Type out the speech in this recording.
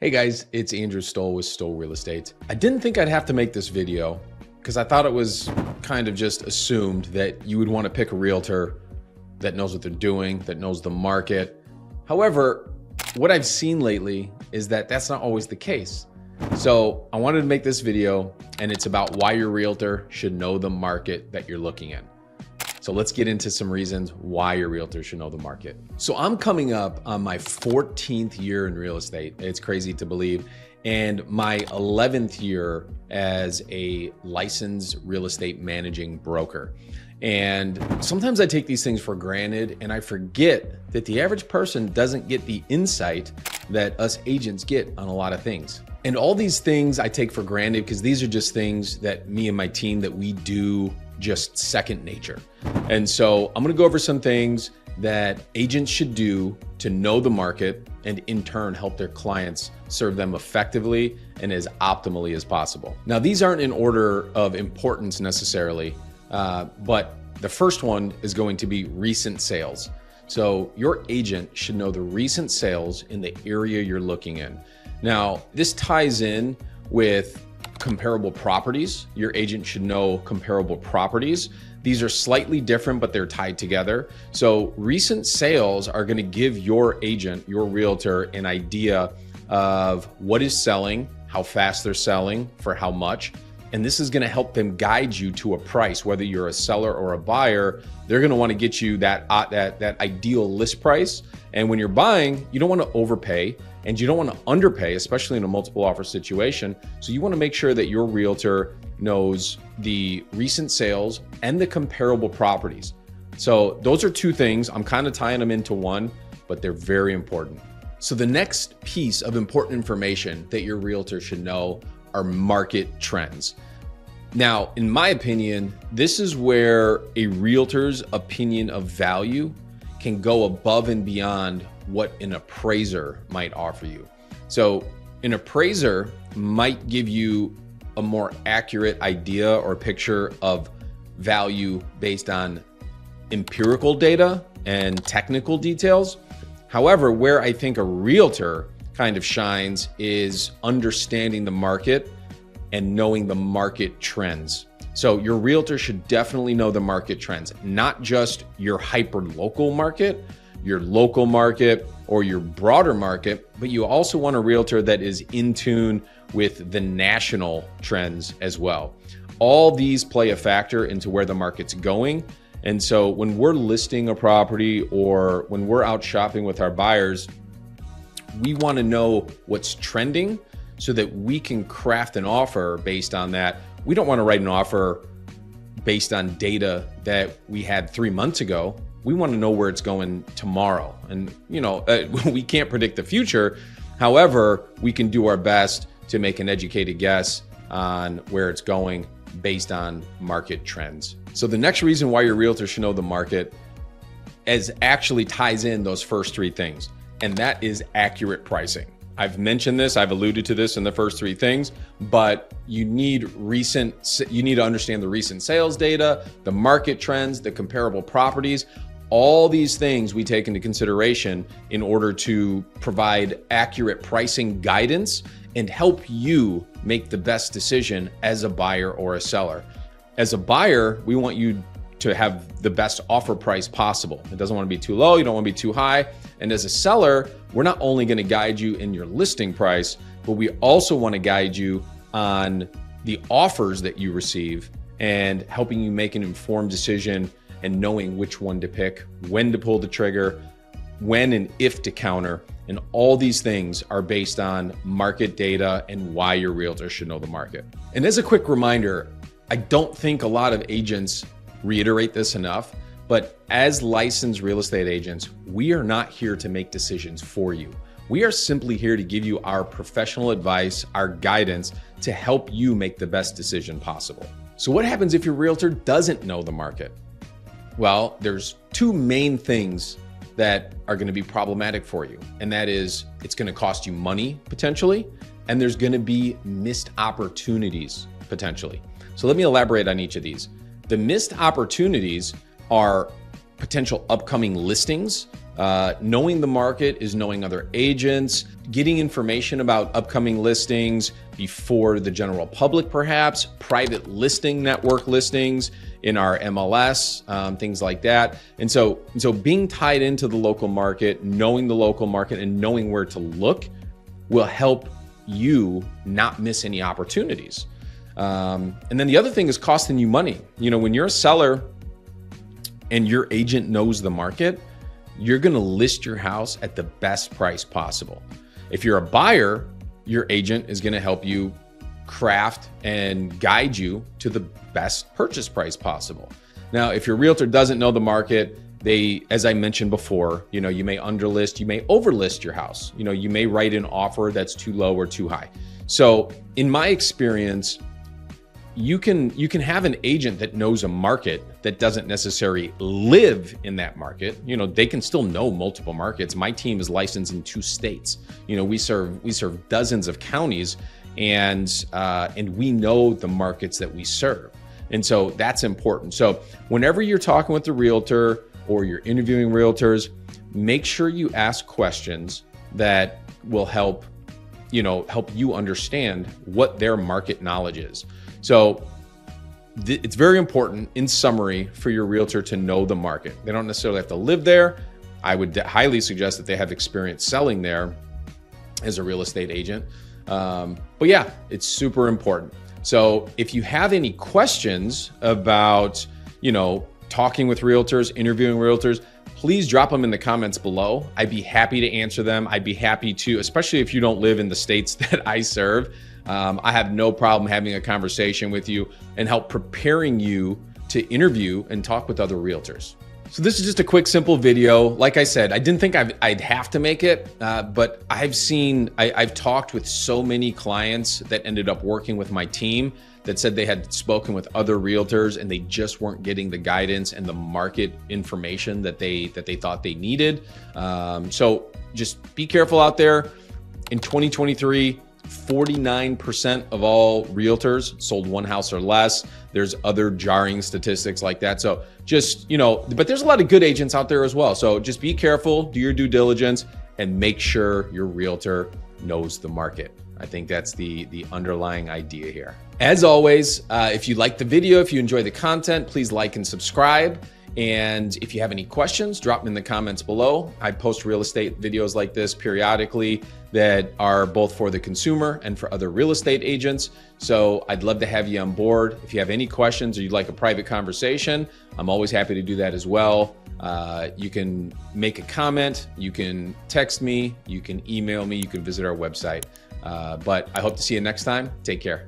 Hey guys, it's Andrew Stoll with Stoll Real Estate. I didn't think I'd have to make this video because I thought it was kind of just assumed that you would want to pick a realtor that knows what they're doing, that knows the market. However, what I've seen lately is that that's not always the case. So I wanted to make this video, and it's about why your realtor should know the market that you're looking in. So let's get into some reasons why your realtor should know the market. So I'm coming up on my 14th year in real estate. It's crazy to believe. And my 11th year as a licensed real estate managing broker. And sometimes I take these things for granted and I forget that the average person doesn't get the insight that us agents get on a lot of things. And all these things I take for granted because these are just things that me and my team that we do just second nature. And so I'm gonna go over some things that agents should do to know the market and in turn help their clients serve them effectively and as optimally as possible. Now, these aren't in order of importance necessarily, but the first one is going to be recent sales. So your agent should know the recent sales in the area you're looking in. Now, this ties in with comparable properties. Your agent should know comparable properties. These are slightly different, but they're tied together. So recent sales are going to give your agent, your realtor, an idea of what is selling, how fast they're selling, for how much. And this is going to help them guide you to a price. Whether you're a seller or a buyer, they're going to want to get you that ideal list price. And when you're buying, you don't want to overpay and you don't want to underpay, especially in a multiple offer situation. So you want to make sure that your realtor knows the recent sales and the comparable properties. So those are two things. I'm kind of tying them into one, but they're very important. So the next piece of important information that your realtor should know are market trends. Now, in my opinion, this is where a realtor's opinion of value can go above and beyond what an appraiser might offer you. So an appraiser might give you a more accurate idea or picture of value based on empirical data and technical details. However, where I think a realtor kind of shines is understanding the market and knowing the market trends. So your realtor should definitely know the market trends, not just your hyper-local market, your local market, or your broader market, but you also want a realtor that is in tune with the national trends as well. All these play a factor into where the market's going. And so when we're listing a property or when we're out shopping with our buyers, we want to know what's trending so that we can craft an offer based on that. We don't want to write an offer based on data that we had 3 months ago. We want to know where it's going tomorrow. And, we can't predict the future. However, we can do our best to make an educated guess on where it's going based on market trends. So the next reason why your realtor should know the market actually ties in those first three things, and that is accurate pricing. I've mentioned this, I've alluded to this in the first three things, but you need to understand the recent sales data, the market trends, the comparable properties. All these things we take into consideration in order to provide accurate pricing guidance and help you make the best decision as a buyer or a seller. As a buyer, we want you to have the best offer price possible. It doesn't want to be too low, you don't want to be too high. And as a seller, we're not only going to guide you in your listing price, but we also want to guide you on the offers that you receive and helping you make an informed decision and knowing which one to pick, when to pull the trigger, when and if to counter. And all these things are based on market data and why your realtor should know the market. And as a quick reminder, I don't think a lot of agents reiterate this enough, but as licensed real estate agents, we are not here to make decisions for you. We are simply here to give you our professional advice, our guidance to help you make the best decision possible. So what happens if your realtor doesn't know the market? Well, there's two main things that are going to be problematic for you. And that is, it's going to cost you money potentially, and there's going to be missed opportunities potentially. So let me elaborate on each of these. The missed opportunities are potential upcoming listings Knowing the market is knowing other agents, getting information about upcoming listings before the general public, perhaps private listing network listings in our MLS, things like that. And so being tied into the local market, knowing the local market and knowing where to look will help you not miss any opportunities. And then the other thing is costing you money. You know, when you're a seller and your agent knows the market, you're going to list your house at the best price possible. If you're a buyer, your agent is going to help you craft and guide you to the best purchase price possible. Now, if your realtor doesn't know the market, they, as I mentioned before, you know, you may underlist, you may overlist your house. You know, you may write an offer that's too low or too high. So in my experience, you can have an agent that knows a market that doesn't necessarily live in that market. You know, they can still know multiple markets. My team is licensed in 2 states. You know, we serve dozens of counties, and we know the markets that we serve. And so that's important. So whenever you're talking with the realtor or you're interviewing realtors, make sure you ask questions that will help you understand what their market knowledge is. So it's very important, in summary, for your realtor to know the market. They don't necessarily have to live there. I would highly suggest that they have experience selling there as a real estate agent. But yeah, it's super important. So if you have any questions about, you know, talking with realtors, interviewing realtors, please drop them in the comments below. I'd be happy to answer them. I'd be happy to, especially if you don't live in the states that I serve. I have no problem having a conversation with you and help preparing you to interview and talk with other realtors. So this is just a quick, simple video. Like I said, I didn't think I'd have to make it, but I've talked with so many clients that ended up working with my team that said they had spoken with other realtors and they just weren't getting the guidance and the market information that they thought they needed. So just be careful out there. In 2023, 49% of all realtors sold 1 house or less. There's other jarring statistics like that. So just, you know, but there's a lot of good agents out there as well. So just be careful, do your due diligence, and make sure your realtor knows the market. I think that's the underlying idea here. As always, if you like the video, if you enjoy the content, please like and subscribe. And if you have any questions, drop them in the comments below. I post real estate videos like this periodically that are both for the consumer and for other real estate agents. So I'd love to have you on board. If you have any questions or you'd like a private conversation, I'm always happy to do that as well. You can make a comment, you can text me, you can email me, you can visit our website. But I hope to see you next time. Take care.